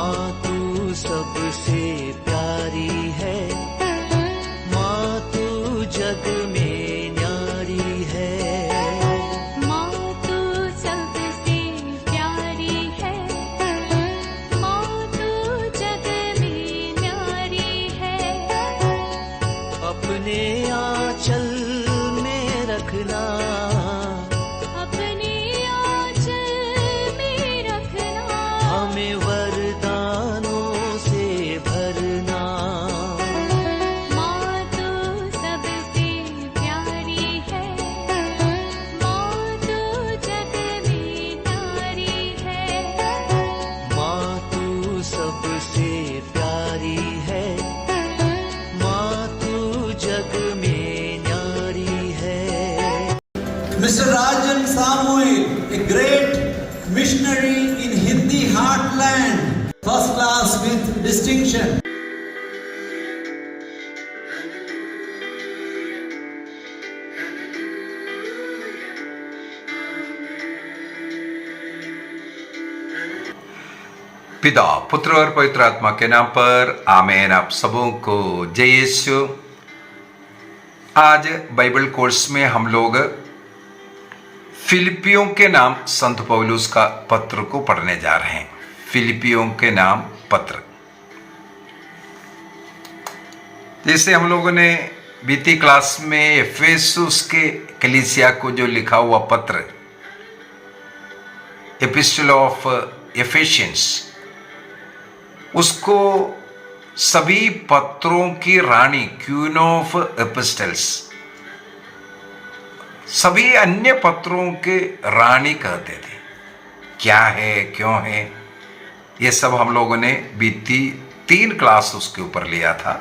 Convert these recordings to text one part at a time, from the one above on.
माँ तू सबसे प्यारी है, माँ तू जग में न्यारी है। माँ तू सबसे प्यारी है, माँ तू जग में न्यारी है। अपने आंचल में रखना, अपने आंचल में रखना। हमें वरदानों से भरना। माँ तू सबसे प्यारी है, माँ तू जग में न्यारी है। माँ तू सबसे प्यारी है, माँ तू जग में न्यारी है। Mr. Rajan Samuel, a great missionary in Hindi heartland, first class with distinction. पिता, पुत्र और पवित्र आत्मा के नाम पर आमीन। आप सबों को जय यीशु। आज बाइबल कोर्स में हम लोग फिलिपियों के नाम संत पौलुस का पत्र को पढ़ने जा रहे हैं। फिलिपियों के नाम पत्र, जैसे हम लोगों ने बीती क्लास में एफेसुस के कलीसिया को जो लिखा हुआ पत्र, एपिस्टल ऑफ एफेशियंस, उसको सभी पत्रों की रानी, क्वीन ऑफ एपिस्टल्स, सभी अन्य पत्रों के रानी कहते थे। क्या है, क्यों है, ये सब हम लोगों ने बीती 3 क्लास उसके ऊपर लिया था,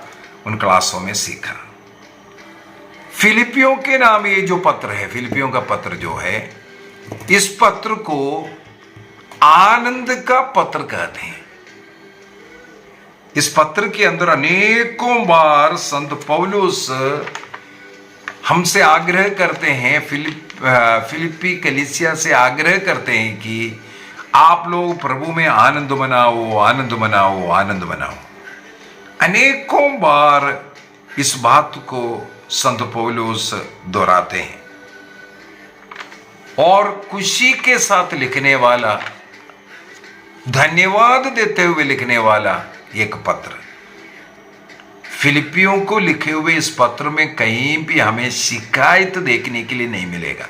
उन क्लासों में सीखा। फिलिपियों के नाम ये जो पत्र है, फिलिपियों का पत्र जो है, इस पत्र को आनंद का पत्र कहते हैं। इस पत्र के अंदर अनेकों बार संत पौलुस हमसे आग्रह करते हैं, फिलिपी कलीसिया से आग्रह करते हैं कि आप लोग प्रभु में आनंद मनाओ, आनंद मनाओ, आनंद मनाओ। अनेकों बार इस बात को संत पौलुस दोहराते हैं और खुशी के साथ लिखने वाला, धन्यवाद देते हुए लिखने वाला एक पत्र। फिलिपियों को लिखे हुए इस पत्र में कहीं भी हमें शिकायत देखने के लिए नहीं मिलेगा।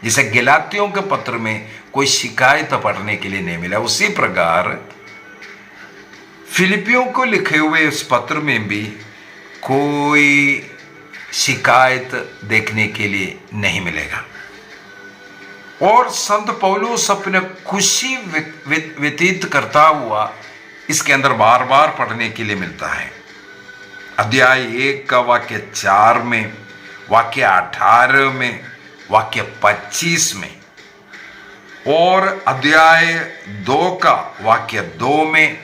जैसे गलातियों के पत्र में कोई शिकायत पढ़ने के लिए नहीं मिला, उसी प्रकार फिलिपियों को लिखे हुए इस पत्र में भी कोई शिकायत देखने के लिए नहीं मिलेगा। और संत पौलुस अपने खुशी व्यतीत करता हुआ इसके अंदर बार बार पढ़ने के लिए मिलता है। अध्याय 1 का वाक्य 4 में, वाक्य 18 में, वाक्य 25 में, और अध्याय 2 का वाक्य 2 में,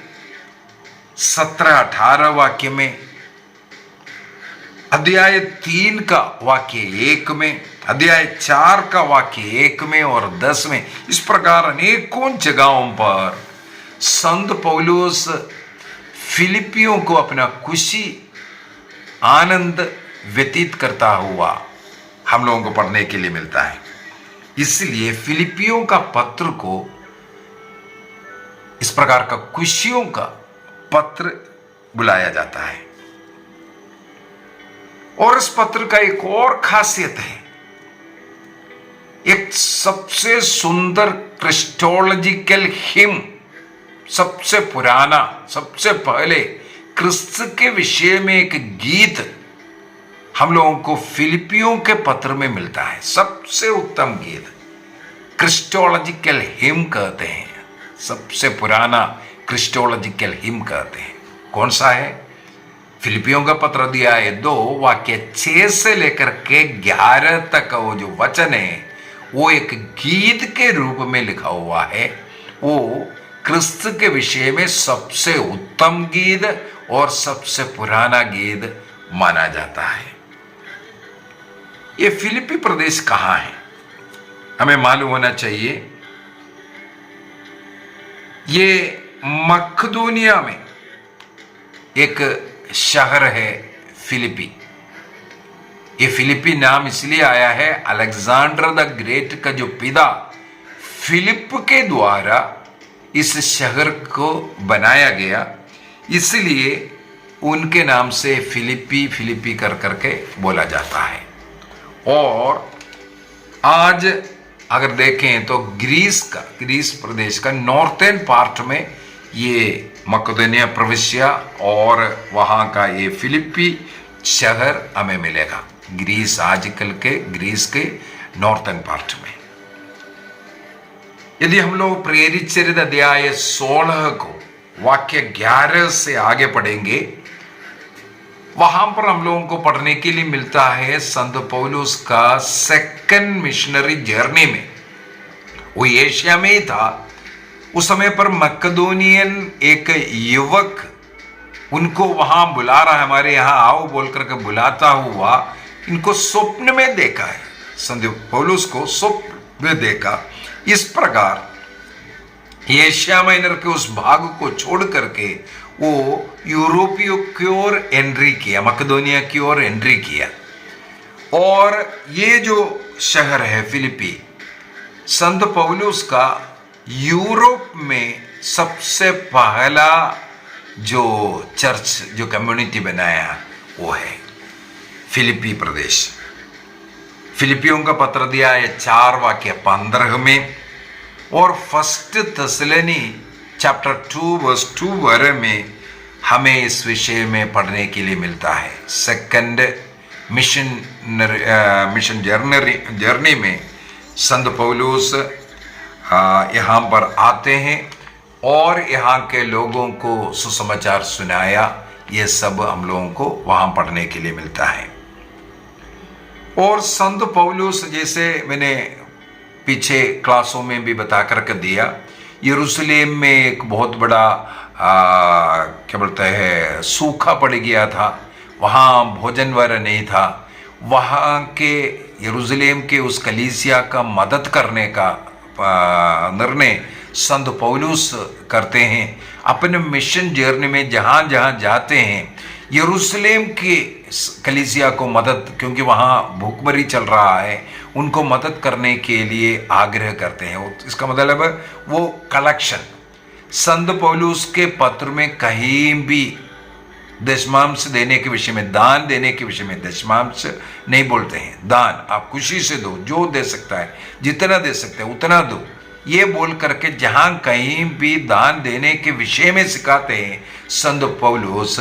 17-18 वाक्य में, अध्याय 3 का वाक्य 1 में, अध्याय 4 का वाक्य 1 में और 10 में। इस प्रकार अनेकों जगहों पर संत पौलुस फिलिपियों को अपना खुशी, आनंद व्यतीत करता हुआ हम लोगों को पढ़ने के लिए मिलता है। इसलिए फिलिपियों का पत्र को इस प्रकार का खुशियों का पत्र बुलाया जाता है। और इस पत्र का एक और खासियत है, एक सबसे सुंदर क्रिस्टोलॉजिकल हिम, सबसे पुराना, सबसे पहले क्रिस्त के विषय में एक गीत हम लोगों को फिलिपियों के पत्र में मिलता है। सबसे उत्तम गीत क्रिस्टोलॉजिकल हिम कहते हैं, सबसे पुराना क्रिस्टोलॉजिकल हिम कहते हैं। कौन सा है? फिलिपियों का पत्र दिया है 2 वाक्य 6 से लेकर के 11 तक वो जो वचन है वो एक गीत के रूप में लिखा हुआ है। वो क्रिस्त के विषय में सबसे उत्तम गीत और सबसे पुराना गीत माना जाता है। ये फिलिपी प्रदेश कहाँ है हमें मालूम होना चाहिए। ये मकदूनिया में एक शहर है फिलिपी। ये फिलिपी नाम इसलिए आया है, अलेक्जेंडर द ग्रेट का जो पिता फिलिप के द्वारा इस शहर को बनाया गया, इसलिए उनके नाम से फिलिपी फिलिपी कर करके बोला जाता है। और आज अगर देखें तो ग्रीस प्रदेश का नॉर्थर्न पार्ट में ये मकदूनिया प्रविश्या और वहाँ का ये फिलिपी शहर हमें मिलेगा। ग्रीस, आजकल के ग्रीस के नॉर्थर्न पार्ट में। यदि हम लोग प्रेरित चरित अध्याय 16 को वाक्य 11 से आगे पढ़ेंगे, वहां पर हम लोगों को पढ़ने के लिए मिलता है संत पौलुस का सेकंड मिशनरी जर्नी में। वो एशिया में ही था उस समय पर। मकदोनियन एक युवक उनको वहां बुला रहा है, हमारे यहां आओ बोल करके बुलाता हुआ इनको स्वप्न में देखा है। संत पौलुस को स्वप्न में देखा। इस प्रकार एशिया माइनर के उस भाग को छोड़ करके वो यूरोपीय की ओर एंट्री किया, मकदोनिया की ओर एंट्री किया। और ये जो शहर है फिलिपी, संत पौलुस का यूरोप में सबसे पहला जो चर्च, जो कम्युनिटी बनाया वो है फिलिपी प्रदेश। फिलिपियों का पत्र दिया है 4 वाक्य 15 में, और फर्स्ट थेसलोनी चैप्टर 2 वर्स 2 वरे में हमें इस विषय में पढ़ने के लिए मिलता है। सेकंड मिशन जर्नी में संत पौलुस यहाँ पर आते हैं और यहाँ के लोगों को सुसमाचार सुनाया। ये सब हम लोगों को वहाँ पढ़ने के लिए मिलता है। और संत पौलुस, जैसे मैंने पीछे क्लासों में भी बता करके दिया, यरूशलेम में एक बहुत बड़ा क्या बोलते हैं सूखा पड़ गया था। वहाँ भोजन वगैरह नहीं था। वहाँ के यरूशलेम के उस कलीसिया का मदद करने का निर्णय संत पौलुस करते हैं। अपने मिशन जर्नी में जहाँ जहाँ जाते हैं यरूशलेम के कलीसिया को मदद, क्योंकि वहाँ भूखमरी चल रहा है, उनको मदद करने के लिए आग्रह करते हैं। इसका मतलब है वो कलेक्शन। संत पौलुस के पत्र में कहीं भी दशमांश देने के विषय में, दान देने के विषय में दशमांश नहीं बोलते हैं। दान आप खुशी से दो, जो दे सकता है, जितना दे सकते हैं उतना दो, ये बोल करके जहां कहीं भी दान देने के विषय में सिखाते हैं संत पौलुस,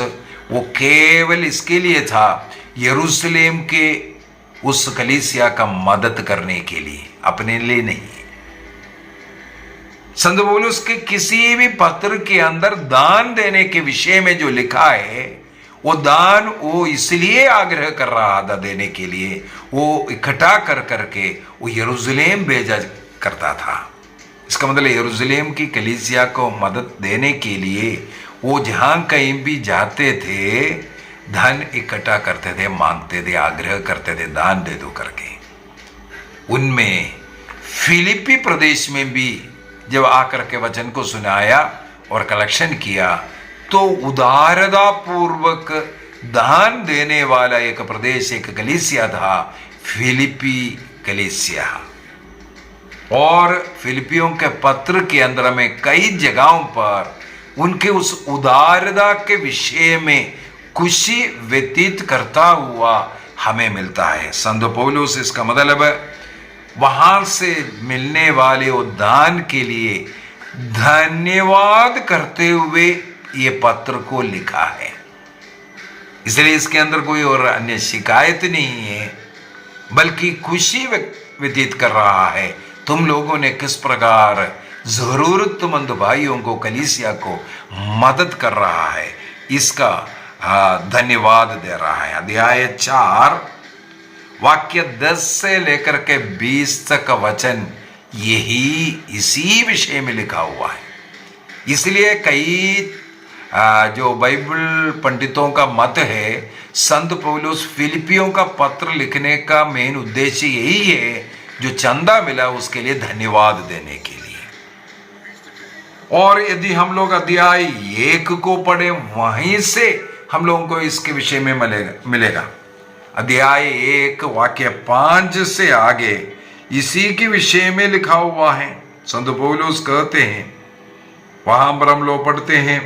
वो केवल इसके लिए था यरूशलेम के उस कलीसिया का मदद करने के लिए, अपने लिए नहीं। संत पौलुस के किसी भी पत्र के अंदर दान देने के विषय में जो लिखा है, वो दान वो इसलिए आग्रह कर रहा था देने के लिए, वो इकट्ठा कर करके वो यरूशलेम भेजा करता था। इसका मतलब यरूशलेम की कलीसिया को मदद देने के लिए वो जहां कहीं भी जाते थे धन इकट्ठा करते थे, मांगते थे, आग्रह करते थे दान दे दो करके। उनमें फिलिपी प्रदेश में भी जब आकर के वचन को सुनाया और कलेक्शन किया, तो उदारता पूर्वक दान देने वाला एक प्रदेश, एक कलीसिया था, फिलिपी कलीसिया। और फिलिपियों के पत्र के अंदर में कई जगहों पर उनके उस उदारता के विषय में खुशी व्यतीत करता हुआ हमें मिलता है। संत पौलुस, इसका मतलब वहां से मिलने वाले वो दान के लिए धन्यवाद करते हुए ये पत्र को लिखा है। इसलिए इसके अंदर कोई और अन्य शिकायत नहीं है, बल्कि खुशी व्यतीत कर रहा है तुम लोगों ने किस प्रकार जरूरतमंद भाइयों को, कलीसिया को मदद कर रहा है, इसका धन्यवाद दे रहा है। अध्याय 4 वाक्य 10 से लेकर के 20 तक वचन इसी विषय में लिखा हुआ है। इसलिए कई जो बाइबल पंडितों का मत है, संत पौलुस फिलिपियों का पत्र लिखने का मेन उद्देश्य यही है, जो चंदा मिला उसके लिए धन्यवाद देने के लिए। और यदि हम लोग अध्याय 1 को पढ़े, वहीं से हम लोगों को इसके विषय में मिलेगा। अध्याय 1 वाक्य 5 से आगे इसी के विषय में लिखा हुआ है। संत पौलुस कहते हैं, वहां पर हम लोग पढ़ते हैं,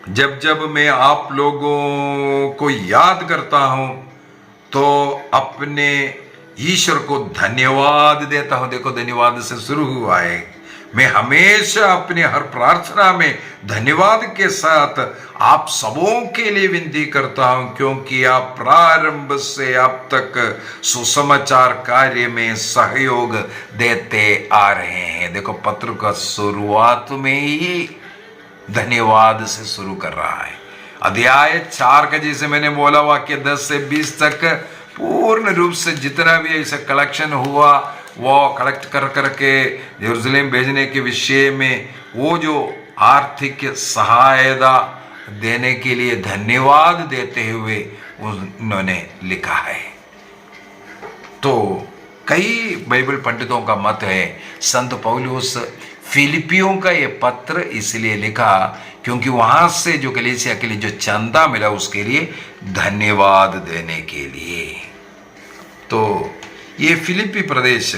जब जब मैं आप लोगों को याद करता हूं तो अपने ईश्वर को धन्यवाद देता हूं। देखो, धन्यवाद से शुरू हुआ है। मैं हमेशा अपने हर प्रार्थना में धन्यवाद के साथ आप सबों के लिए विनती करता हूं, क्योंकि आप प्रारंभ से अब तक सुसमाचार कार्य में सहयोग देते आ रहे हैं। देखो, पत्र का शुरुआत में ही धन्यवाद से शुरू कर रहा है। अध्याय 4 का, जैसे मैंने बोला, वाक्य 10 से 20 तक पूर्ण रूप से जितना भी ऐसा कलेक्शन हुआ वो कलेक्ट कर करके यरूशलेम भेजने के विषय में, वो जो आर्थिक सहायता देने के लिए धन्यवाद देते हुए उन्होंने लिखा है। तो कई बाइबल पंडितों का मत है संत पौलुस फिलिपियों का ये पत्र इसलिए लिखा क्योंकि वहां से जो कलीसिया के लिए जो चंदा मिला उसके लिए धन्यवाद देने के लिए। तो ये फिलिपी प्रदेश,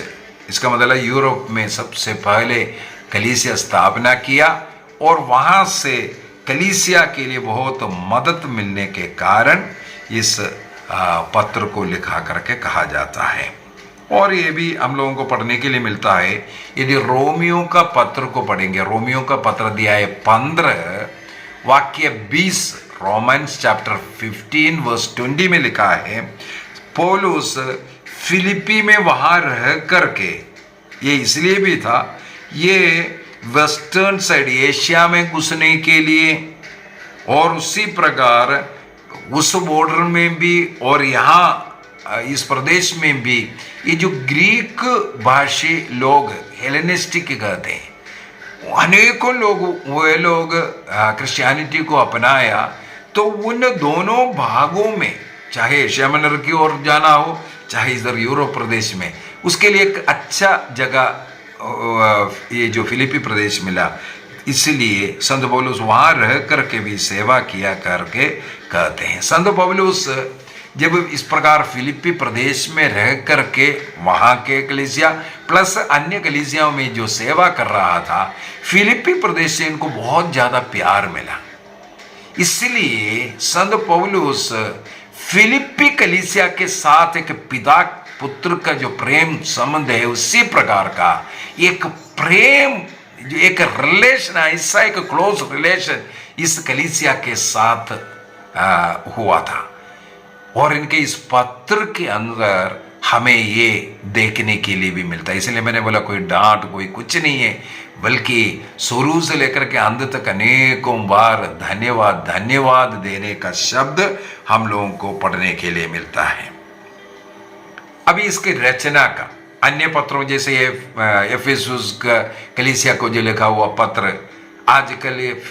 इसका मतलब यूरोप में सबसे पहले कलीसिया स्थापना किया और वहां से कलीसिया के लिए बहुत मदद मिलने के कारण इस पत्र को लिखा करके कहा जाता है। और ये भी हम लोगों को पढ़ने के लिए मिलता है। यदि रोमियो का पत्र को पढ़ेंगे, रोमियो का पत्र अध्याय 15 वाक्य 20, रोमन्स चैप्टर 15 वर्स 20 में लिखा है, पौलुस फिलिपी में वहां रह करके, ये इसलिए भी था, ये वेस्टर्न साइड एशिया में घुसने के लिए और उसी प्रकार उस बॉर्डर में भी और यहाँ इस प्रदेश में भी ये जो ग्रीक भाषी लोग हेलेनिस्टिक कहते हैं, अनेकों लोग, वे लोग क्रिश्चियनिटी को अपनाया। तो उन दोनों भागों में, चाहे एशिया मिनर की ओर जाना हो चाहे इधर यूरोप प्रदेश में, उसके लिए एक अच्छा जगह ये जो फिलिपी प्रदेश मिला। इसलिए संत पौलुस वहां रह करके भी सेवा किया करके कहते हैं। संत पौलुस जब इस प्रकार फिलिपी प्रदेश में रह करके वहां के कलीसिया प्लस अन्य कलीसियाओं में जो सेवा कर रहा था, फिलिपी प्रदेश से इनको बहुत ज्यादा प्यार मिला। इसलिए संत पौलुस फिलिपी कलीसिया के साथ एक पिता पुत्र का जो प्रेम संबंध है, उसी प्रकार का एक प्रेम, जो एक रिलेशन, ऐसा एक क्लोज रिलेशन इस कलीसिया के साथ हुआ था। और इनके इस पत्र के अंदर हमें ये देखने के लिए भी मिलता है। इसलिए मैंने बोला कोई डांट, कोई कुछ नहीं है, बल्कि शुरू से लेकर के अंत तक अनेकों बार धन्यवाद धन्यवाद देने का शब्द हम लोगों को पढ़ने के लिए मिलता है। अभी इसकी रचना का अन्य पत्रों जैसे एफेसुस का कलीसिया को जो लिखा हुआ पत्र आजकल ये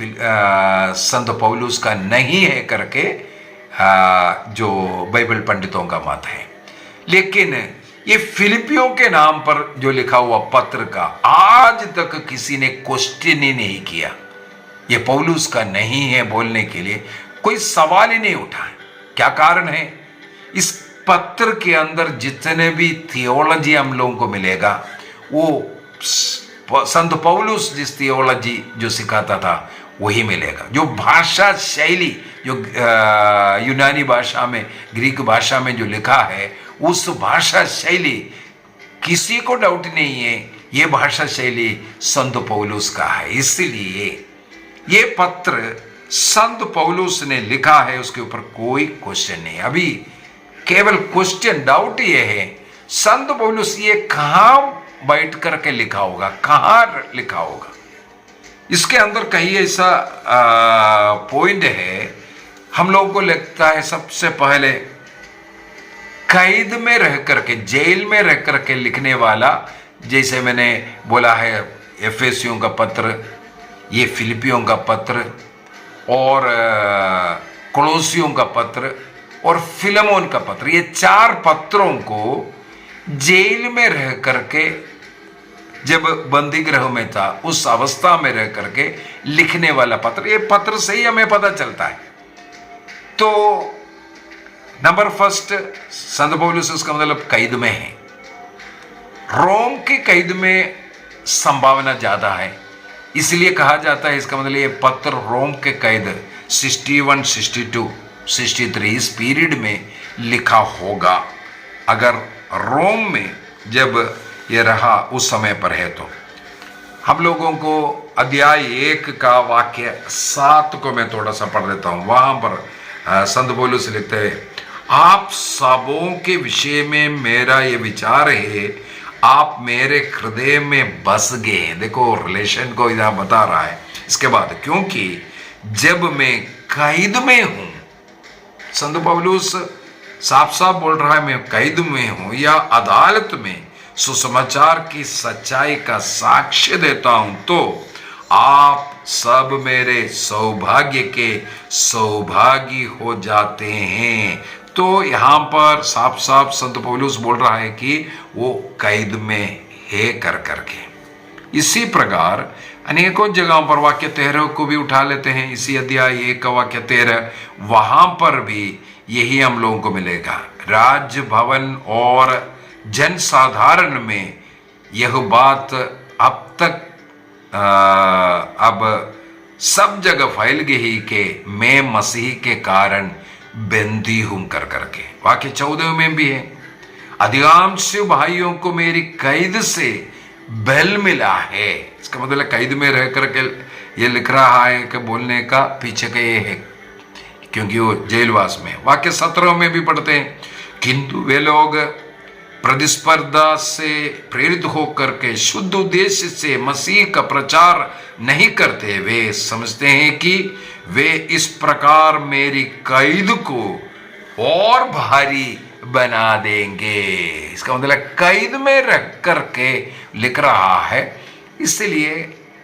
संत पौलुस का नहीं है करके जो बाइबल पंडितों का मत है। लेकिन ये फिलिपियों के नाम पर जो लिखा हुआ पत्र का आज तक किसी ने क्वेश्चन ही नहीं किया, ये पौलुस का नहीं है बोलने के लिए कोई सवाल ही नहीं उठा। क्या कारण है? इस पत्र के अंदर जितने भी थियोलॉजी हम लोगों को मिलेगा, वो संत पौलुस जिस थियोलॉजी जो सिखाता था वही मिलेगा। जो भाषा शैली जो यूनानी भाषा में, ग्रीक भाषा में जो लिखा है, उस भाषा शैली किसी को डाउट नहीं है, ये भाषा शैली संत पौलुस का है। इसलिए ये पत्र संत पौलुस ने लिखा है, उसके ऊपर कोई क्वेश्चन नहीं। अभी केवल क्वेश्चन, डाउट ये है संत पौलुस ये कहां बैठ करके लिखा होगा, कहां लिखा होगा। इसके अंदर कहीं ऐसा पॉइंट है, हम लोगों को लगता है सबसे पहले कैद में रह करके, जेल में रह करके लिखने वाला, जैसे मैंने बोला है एफेसियों का पत्र, ये फिलिपियों का पत्र और कोलोसियों का पत्र और फिलेमोन का पत्र, ये 4 पत्रों को जेल में रह करके जब बंदी गृह में था उस अवस्था में रह करके लिखने वाला पत्र, ये पत्र से ही हमें पता चलता है। तो नंबर फर्स्ट, संत पौलुस इसका मतलब कैद में है। रोम के कैद में संभावना ज्यादा है, इसलिए कहा जाता है इसका मतलब ये पत्र रोम के कैद 61, 62, 63 इस पीरियड में लिखा होगा। अगर रोम में जब ये रहा उस समय पर है तो हम लोगों को अध्याय 1 का वाक्य 7 को मैं थोड़ा सा पढ़ देता हूं। वहां पर संत पौलुस लिखते हैं, आप सबों के विषय में मेरा ये विचार है, आप मेरे हृदय में बस गए। देखो रिलेशन को इधर बता रहा है। इसके बाद, क्योंकि जब मैं कैद में हूं, संत पौलुस साफ साफ बोल रहा है, मैं कैद में हूं या अदालत में सुसमाचार की सच्चाई का साक्ष्य देता हूं, तो आप सब मेरे सौभाग्य के सौभागी हो जाते हैं। तो यहां पर साफ साफ संत पौलुस बोल रहा है कि वो कैद में है कर करके। इसी प्रकार अनेकों जगहों पर वाक्य 13 को भी उठा लेते हैं, इसी अध्याय 1 का वाक्य 13, वहां पर भी यही हम लोगों को मिलेगा। राज भवन और जनसाधारण में यह बात अब तक अब सब जगह फैल गई कि मैं मसीह के कारण बंदी हूं कर करके। वाक्य 14 में भी है, अधिकांश भाइयों को मेरी कैद से बल मिला है। इसका मतलब कैद में रह करके ये लिख रहा है कि बोलने का पीछे का ये है, क्योंकि वो जेलवास में। वाक्य 17 में भी पढ़ते हैं, किंतु वे लोग प्रतिस्पर्धा से प्रेरित होकर के शुद्ध उद्देश्य से मसीह का प्रचार नहीं करते। वे समझते हैं कि वे इस प्रकार मेरी कैद को और भारी बना देंगे। इसका मतलब कैद में रख करके लिख रहा है। इसलिए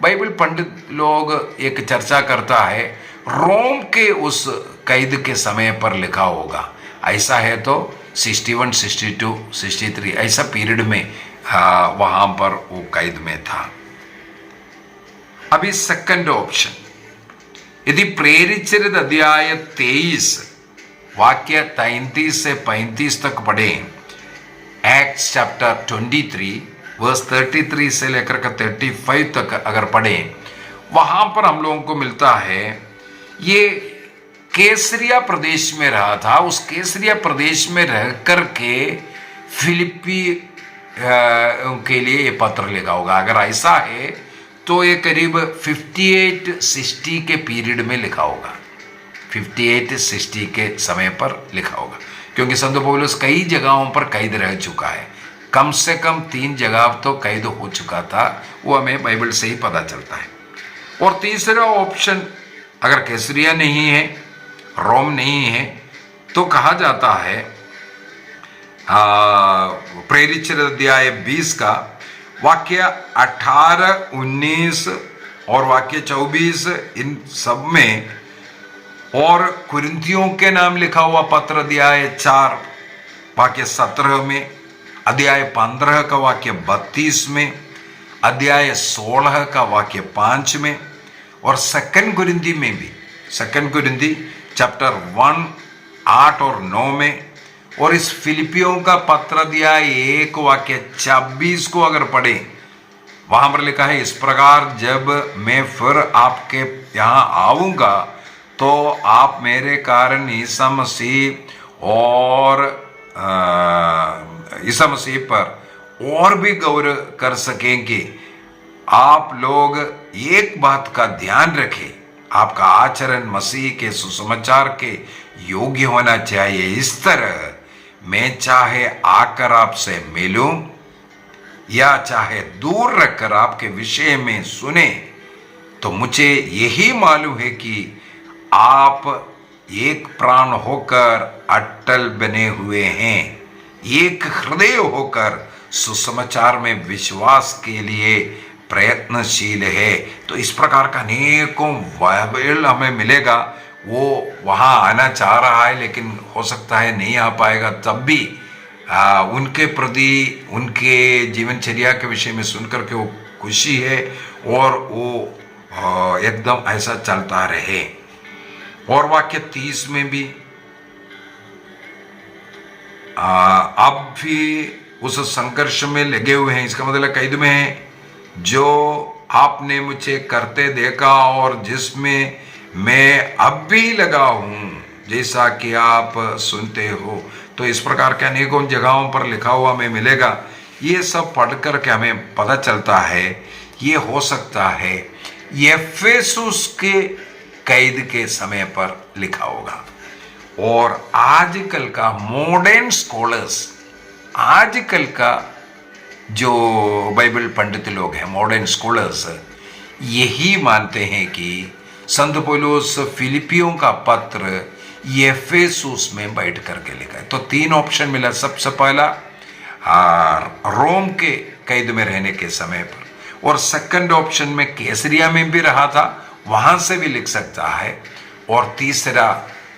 बाइबल पंडित लोग एक चर्चा करता है, रोम के उस कैद के समय पर लिखा होगा। ऐसा है तो 61, 62, 63 ऐसा पीरियड में वहां पर वो कैद में था। अभी सेकंड ऑप्शन, यदि प्रेरित चरित्र अध्याय 23 वाक्य 33 से 35 तक पढ़े, एक्ट्स चैप्टर 23 वर्स 33 से लेकर के 35 तक अगर पढ़े, वहां पर हम लोगों को मिलता है ये कैसरिया प्रदेश में रहा था। उस कैसरिया प्रदेश में रह करके फिलिपी के लिए ये पत्र लिखा होगा। अगर ऐसा है तो ये करीब 58-60 के पीरियड में लिखा होगा, 58-60 के समय पर लिखा होगा, क्योंकि संत पौलुस कई जगहों पर कैद रह चुका है। कम से कम 3 जगह तो कैद हो चुका था, वो हमें बाइबल से ही पता चलता है। और तीसरा ऑप्शन, अगर कैसरिया नहीं है, रोम नहीं है, तो कहा जाता है प्रेरित अध्याय 20 का वाक्य 18, 19 और वाक्य 24, इन सब में, और कुरिन्थियों के नाम लिखा हुआ पत्र अध्याय 4 वाक्य 17 में, अध्याय 15 का वाक्य 32 में, अध्याय 16 का वाक्य 5 में, और 2 कुरिन्थी में भी, 2 कुरिन्थी चैप्टर 1 8 और 9 में, और इस फिलिपियों का पत्र अध्याय 1 वाक्य 26 को अगर पढ़े, वहां पर लिखा है, इस प्रकार जब मैं फिर आपके यहाँ आऊंगा तो आप मेरे कारण ईसा मसीह और ईसा मसीह पर और भी गौर कर सकेंगे। आप लोग एक बात का ध्यान रखें, आपका आचरण मसीह के सुसमाचार के योग्य होना चाहिए। इस तरह मैं चाहे आकर आपसे मिलूं या चाहे दूर रखकर आपके विषय में सुने, तो मुझे यही मालूम है कि आप एक प्राण होकर अटल बने हुए हैं, एक हृदय होकर सुसमाचार में विश्वास के लिए प्रयत्नशील है। तो इस प्रकार का अनेकों बाइबल हमें मिलेगा। वो वहाँ आना चाह रहा है, लेकिन हो सकता है नहीं आ पाएगा, तब भी उनके प्रति उनके जीवनचर्या के विषय में सुनकर के वो खुशी है और वो एकदम ऐसा चलता रहे। और वाक्य 30 में भी अब भी उस संघर्ष में लगे हुए हैं, इसका मतलब कैद में है, जो आपने मुझे करते देखा और जिसमें मैं अब भी लगा हूं, जैसा कि आप सुनते हो। तो इस प्रकार के अनेकों जगहों पर लिखा हुआ हमें मिलेगा। ये सब पढ़कर के हमें पता चलता है ये हो सकता है एफेसुस के कैद के समय पर लिखा होगा। और आजकल का मॉडर्न स्कॉलर्स, आजकल का जो बाइबल पंडित लोग हैं, मॉडर्न स्कॉलर्स, यही मानते हैं कि संत पौलुस फिलिपियों का पत्र एफेसुस में बैठ करके लिखा है। तो 3 ऑप्शन मिला। सबसे पहला रोम के कैद में रहने के समय पर, और सेकंड ऑप्शन में कैसरिया में भी रहा था, वहां से भी लिख सकता है। और तीसरा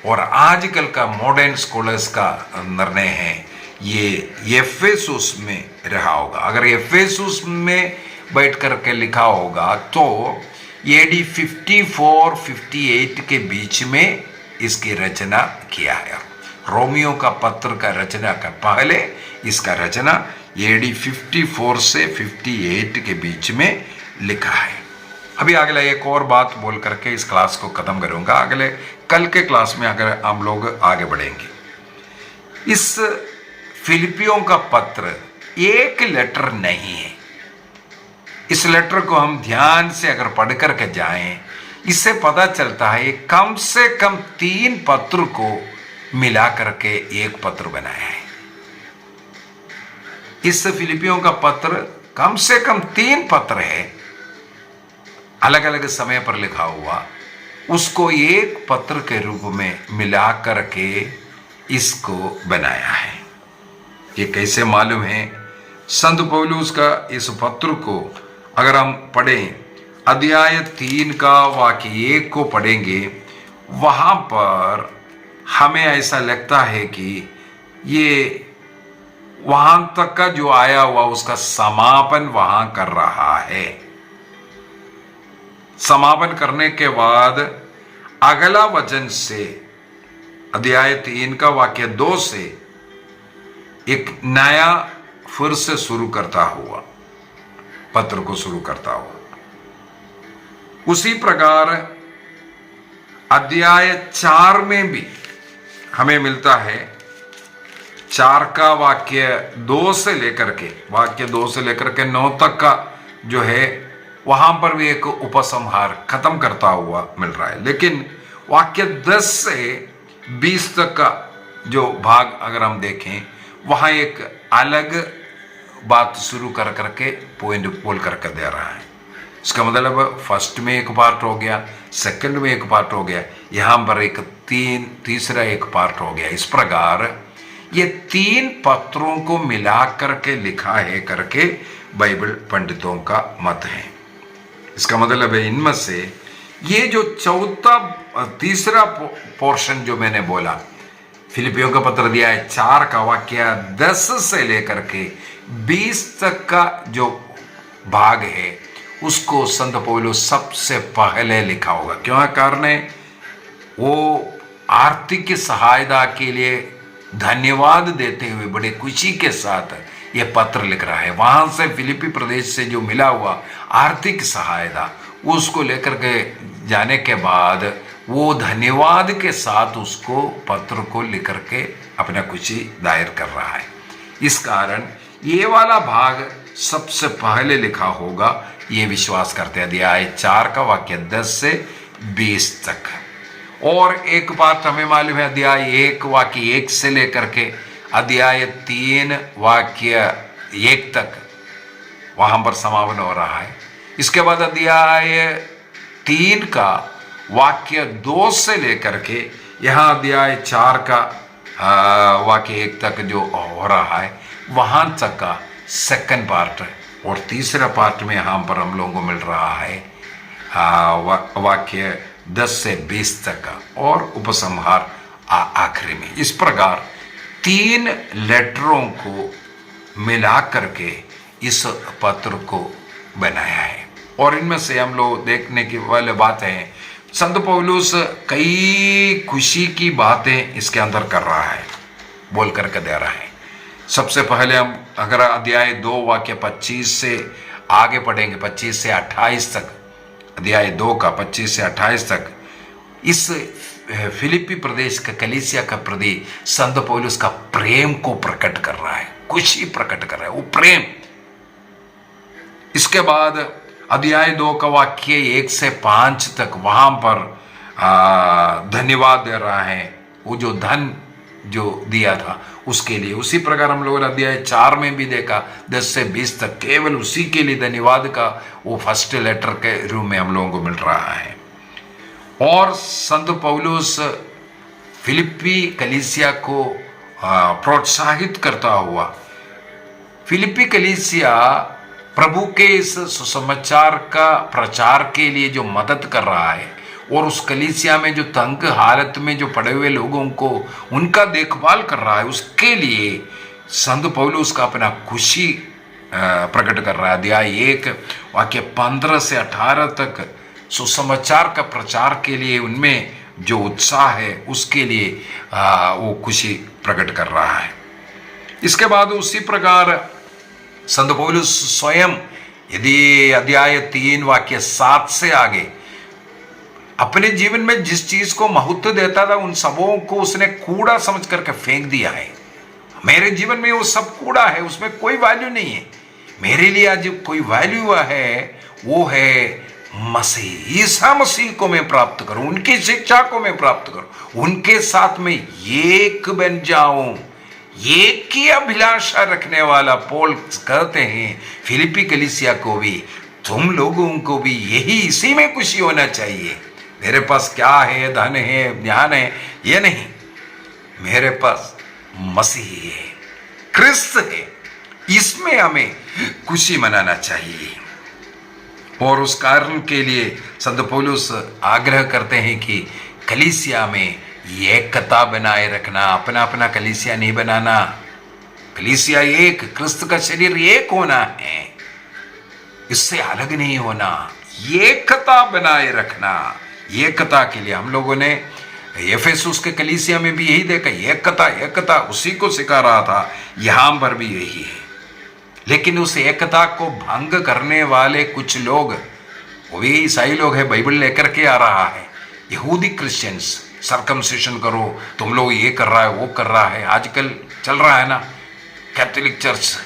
और आजकल का मॉडर्न स्कॉलर्स का निर्णय है ये एफेसुस में रहा होगा। अगर एफेसुस में बैठ करके लिखा होगा तो एडी 54-58 के बीच में इसकी रचना किया है। रोमियो का पत्र का रचना का पहले इसका रचना एडी 54 से 58 के बीच में लिखा है। अभी अगला एक और बात बोल करके इस क्लास को खत्म करूंगा। अगले कल के क्लास में अगर हम लोग आगे बढ़ेंगे। इस फिलिपियों का पत्र एक लेटर नहीं है। इस लेटर को हम ध्यान से अगर पढ़ करके जाएं, इससे पता चलता है कम से कम 3 पत्र को मिला करके एक पत्र बनाया है। इस फिलिपियों का पत्र कम से कम 3 पत्र है, अलग अलग समय पर लिखा हुआ, उसको एक पत्र के रूप में मिला करके इसको बनाया है। ये कैसे मालूम है? संत पौलुस का इस पत्र को अगर हम पढ़ें, अध्याय 3 का वाक्य 1 को पढ़ेंगे, वहां पर हमें ऐसा लगता है कि ये वहां तक का जो आया हुआ उसका समापन वहां कर रहा है। समापन करने के बाद अगला वचन से अध्याय 3 का वाक्य 2 से एक नया फिर से शुरू करता हुआ पत्र को शुरू करता हुआ, उसी प्रकार अध्याय 4 में भी हमें मिलता है। 4 का वाक्य 2 से लेकर के 9 तक का जो है, वहां पर भी एक उपसंहार खत्म करता हुआ मिल रहा है। लेकिन वाक्य 10 से 20 तक का जो भाग अगर हम देखें, वहां एक अलग बात शुरू कर करके पॉइंट बोल करके दे रहा है। इसका मतलब फर्स्ट में एक पार्ट हो गया, सेकंड में एक पार्ट हो गया, यहां पर एक तीसरा एक पार्ट हो गया। इस प्रकार ये 3 पत्रों को मिला करके लिखा है करके बाइबल पंडितों का मत है। इसका मतलब है इनमें से ये जो तीसरा पोर्शन जो मैंने बोला, फिलिपियों का पत्र दिया है 4 का वाक्य 10 से लेकर के 20 तक का जो भाग है, उसको संत पौलुस सबसे पहले लिखा होगा। क्यों? कारण है वो आर्थिक सहायता के लिए धन्यवाद देते हुए बड़े खुशी के साथ ये पत्र लिख रहा है। वहां से फिलिपी प्रदेश से जो मिला हुआ आर्थिक सहायता, उसको लेकर के जाने के बाद वो धन्यवाद के साथ उसको पत्र को लिख करके अपना खुशी जाहिर कर रहा है। इस कारण ये वाला भाग सबसे पहले लिखा होगा, ये विश्वास करते हैं। अध्याय 4 का वाक्य 10 से 20 तक। और एक बात हमें मालूम है, अध्याय 1 वाक्य 1 से लेकर के अध्याय 3 वाक्य 1 तक वहां पर समापन हो रहा है। इसके बाद अध्याय 3 का वाक्य 2 से लेकर के यहाँ अध्याय 4 का वाक्य 1 तक जो हो रहा है, वहां तक का सेकंड पार्ट और तीसरा पार्ट में यहाँ पर हम लोगों को मिल रहा है वाक्य 10 से 20 तक का, और उपसंहार आखिरी में। इस प्रकार 3 लेटरों को मिला करके इस पत्र को बनाया है। और इनमें से हम लोग देखने की वाली बात है, संत पौलुस कई खुशी की बातें इसके अंदर कर रहा है, बोल करके दे रहा है। सबसे पहले हम अगर अध्याय 2 वाक्य 25 से आगे पढ़ेंगे, 25 से 28 तक, अध्याय 2 का 25 से 28 तक, इस फिलिपी प्रदेश का कलीसिया का प्रति संत पौलुस का प्रेम को प्रकट कर रहा है, खुशी प्रकट कर रहा है, वो प्रेम। इसके बाद अध्याय 2 का वाक्य 1 से 5 तक वहां पर धन्यवाद दे रहा है, वो जो धन जो दिया था उसके लिए। उसी प्रकार हम लोगों ने अध्याय 4 में भी देखा 10 से 20 तक, केवल उसी के लिए धन्यवाद का वो फर्स्ट लेटर के रूप में हम लोगों को मिल रहा है। और संत पौलुस फिलिपी कलीसिया को प्रोत्साहित करता हुआ, फिलिपी कलीसिया प्रभु के इस सुसमाचार का प्रचार के लिए जो मदद कर रहा है, और उस कलीसिया में जो तंग हालत में जो पड़े हुए लोगों को उनका देखभाल कर रहा है, उसके लिए संत पौलुस का अपना खुशी प्रकट कर रहा है। अध्याय 1 वाक्य 15 से 18 तक सुसमाचार का प्रचार के लिए उनमें जो उत्साह है उसके लिए वो खुशी प्रकट कर रहा है। इसके बाद उसी प्रकार संत पौलुस स्वयं, यदि अध्याय 3 वाक्य 7 से आगे, अपने जीवन में जिस चीज को महत्व देता था उन सबों को उसने कूड़ा समझ करके फेंक दिया है। मेरे जीवन में वो सब कूड़ा है, उसमें कोई वैल्यू नहीं है। मेरे लिए आज कोई वैल्यू है, वो है मसीह, ईसा मसीह को मैं प्राप्त करूं, उनकी शिक्षा को मैं प्राप्त करूं, उनके साथ में एक बन जाऊं। एक की अभिलाषा रखने वाला पौल कहते हैं फिलिपी कलीसिया को भी, तुम लोगों को भी यही, इसी में खुशी होना चाहिए। मेरे पास क्या है, धन है, ज्ञान है, ये नहीं, मेरे पास मसीह है, क्रिस्त है, इसमें हमें खुशी मनाना चाहिए। और उस कारण के लिए संत पौलुस आग्रह करते हैं कि कलीसिया में एकता बनाए रखना, अपना अपना कलीसिया नहीं बनाना। कलीसिया एक, क्रिस्त का शरीर एक होना है, इससे अलग नहीं होना, एकता बनाए रखना। एकता के लिए हम लोगों ने एफेसुस के कलीसिया में भी यही देखा, एकता एकता उसी को सिखा रहा था, यहां पर भी यही है। लेकिन उस एकता को भंग करने वाले कुछ लोग, वो भी ईसाई लोग हैं, बाइबल लेकर के आ रहा है, यहूदी क्रिश्चियंस, सर्कमसिशन करो, तुम लोग ये कर रहा है, वो कर रहा है, आजकल चल रहा है ना, कैथोलिक चर्च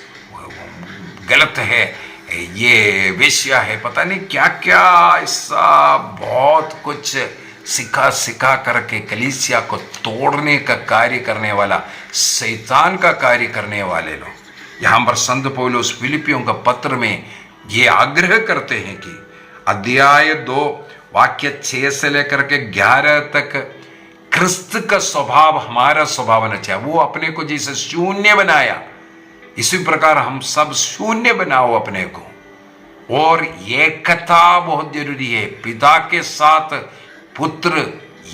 गलत है, ये वेश्या है, पता नहीं क्या क्या, ऐसा बहुत कुछ सिखा करके कलीसिया को तोड़ने का कार्य करने वाला, शैतान का कार्य करने वाले लोग। यहाँ पर संत पौलुस फिलिपियों का पत्र में ये आग्रह करते हैं कि अध्याय 2 वाक्य 6 से लेकर के 11 तक क्रिस्त का स्वभाव हमारा स्वभाव होना चाहिए। वो अपने को जैसे शून्य बनाया, इसी प्रकार हम सब शून्य बनाओ अपने को। और एकता बहुत जरूरी है, पिता के साथ पुत्र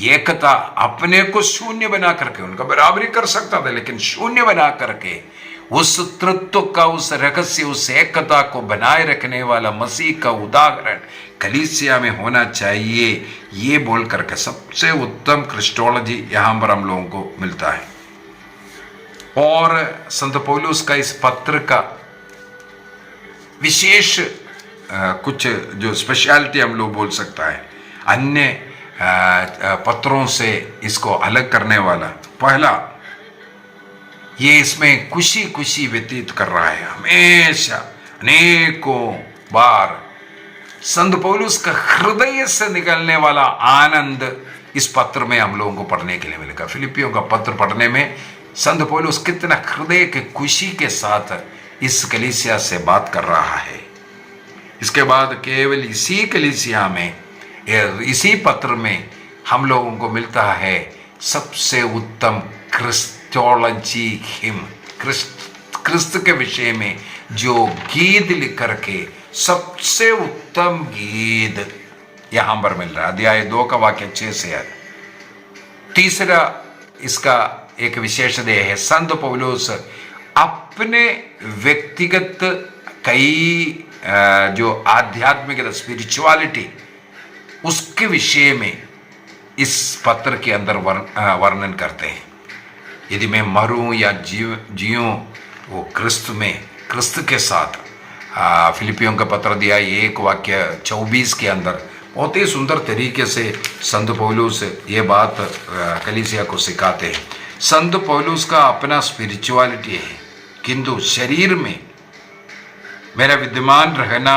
एकता, अपने को शून्य बना करके, उनका बराबरी कर सकता था लेकिन शून्य बना करके उस तत्व का, उस रहस्य, उस एकता को बनाए रखने वाला मसीह का उदाहरण कलीसिया में होना चाहिए। ये बोल करके सबसे उत्तम क्रिस्टोलॉजी यहाँ पर हम लोगों को मिलता है। और संत पौलुस का इस पत्र का विशेष कुछ जो स्पेशलिटी हम लोग बोल सकता है, अन्य पत्रों से इसको अलग करने वाला, पहला ये इसमें खुशी खुशी व्यतीत कर रहा है। हमेशा अनेकों बार संत पौलुस का हृदय से निकलने वाला आनंद इस पत्र में हम लोगों को पढ़ने के लिए मिलेगा। फिलिपियों का पत्र पढ़ने में संत पौलुस कितना हृदय के खुशी के साथ इस कलीसिया से बात कर रहा है। इसके बाद केवल इसी कलीसिया में, इसी पत्र में हम लोगों को मिलता है सबसे उत्तम क्रिस्टोलॉजी हिम, क्रिस्त के विषय में जो गीत लिख करके सबसे उत्तम गीत यहां पर मिल रहा है। अध्याय 2 का वाक्य 6 से है। तीसरा इसका एक विशेषता है, संत पौलुस अपने व्यक्तिगत कई जो आध्यात्मिक स्पिरिचुअलिटी उसके विषय में इस पत्र के अंदर वर्णन करते हैं। यदि मैं मरूं या जीऊं वो क्रिस्त में, क्रिस्त के साथ। फिलिपियों का पत्र दिया 1:24 के अंदर बहुत ही सुंदर तरीके से संत पौलुस ये बात कलीसिया को सिखाते हैं। संत पौलुस का अपना स्पिरिचुअलिटी है, किंतु शरीर में मेरा विद्यमान रहना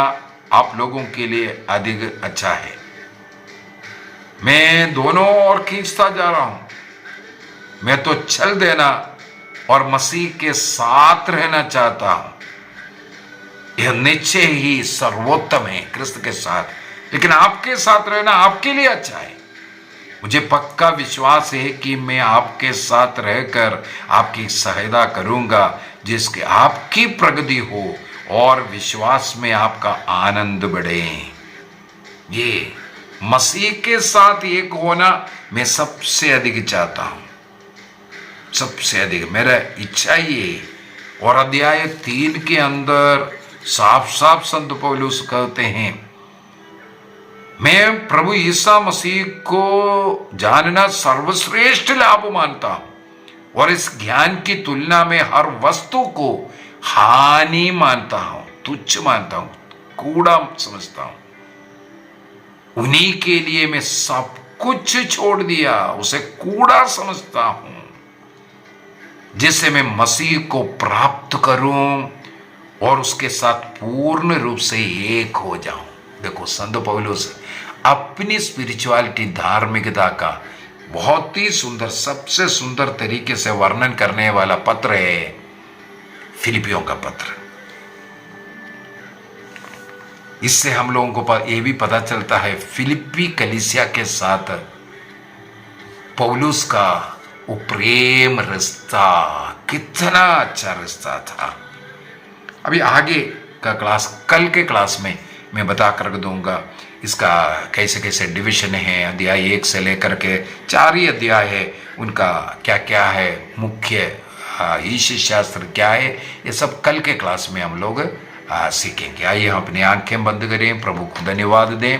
आप लोगों के लिए अधिक अच्छा है। मैं दोनों ओर खींचता जा रहा हूं। मैं तो छल देना और मसीह के साथ रहना चाहता हूं। यह निश्चय ही सर्वोत्तम है क्रिस्त के साथ, लेकिन आपके साथ रहना आपके लिए अच्छा है। मुझे पक्का विश्वास है कि मैं आपके साथ रहकर आपकी सहायता करूंगा, जिसके आपकी प्रगति हो और विश्वास में आपका आनंद बढ़े। ये मसीह के साथ एक होना मैं सबसे अधिक चाहता हूं, सबसे अधिक मेरा इच्छा ही है। और अध्याय 3 के अंदर साफ साफ संत पौलुस कहते हैं, मैं प्रभु ईसा मसीह को जानना सर्वश्रेष्ठ लाभ मानता हूं और इस ज्ञान की तुलना में हर वस्तु को हानि मानता हूं, तुच्छ मानता हूं, कूड़ा समझता हूं। उन्हीं के लिए मैं सब कुछ छोड़ दिया, उसे कूड़ा समझता हूं, जिससे मैं मसीह को प्राप्त करूं और उसके साथ पूर्ण रूप से एक हो जाऊं। देखो, संत पौलुस अपनी स्पिरिचुअलिटी, धार्मिकता का बहुत ही सुंदर, सबसे सुंदर तरीके से वर्णन करने वाला पत्र है फिलिपियों का पत्र। इससे हम लोगों को ये भी पता चलता है फिलिप्पी कलीसिया के साथ पौलुस का वो प्रेम रिश्ता कितना अच्छा रिश्ता था। अभी आगे का क्लास, कल के क्लास में मैं बता कर दूंगा इसका कैसे कैसे डिवीजन है। अध्याय 1 से लेकर के 4 ही अध्याय है, उनका क्या क्या है, मुख्य ईश शास्त्र क्या है, ये सब कल के क्लास में हम लोग सीखेंगे। आइए हम अपनी आंखें बंद करें, प्रभु को धन्यवाद दें।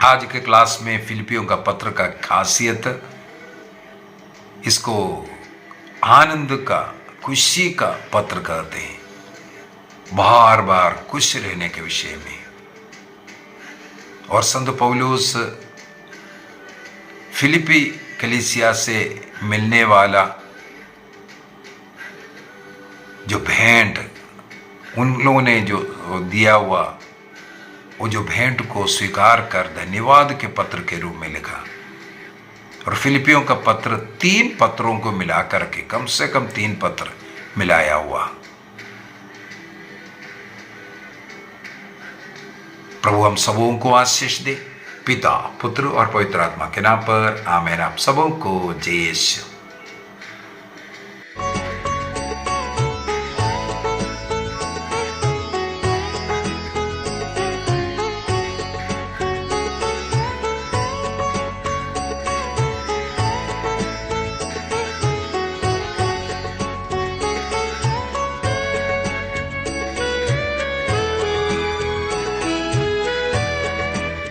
आज के क्लास में फिलिपियों का पत्र का खासियत, इसको आनंद का, खुशी का पत्र कहते हैं, बार बार खुश रहने के विषय में। और संत पौलुस फिलिपी कलीसिया से मिलने वाला जो भेंट उन लोगों ने जो दिया हुआ, वो जो भेंट को स्वीकार कर धन्यवाद के पत्र के रूप में लिखा। और फिलिपियों का पत्र 3 पत्रों को मिलाकर के, कम से कम 3 पत्र मिलाया हुआ। प्रभु हम सबों को आशीष दे, पिता, पुत्र और पवित्र आत्मा के नाम पर आमीन। आप सबों को जय यीशु।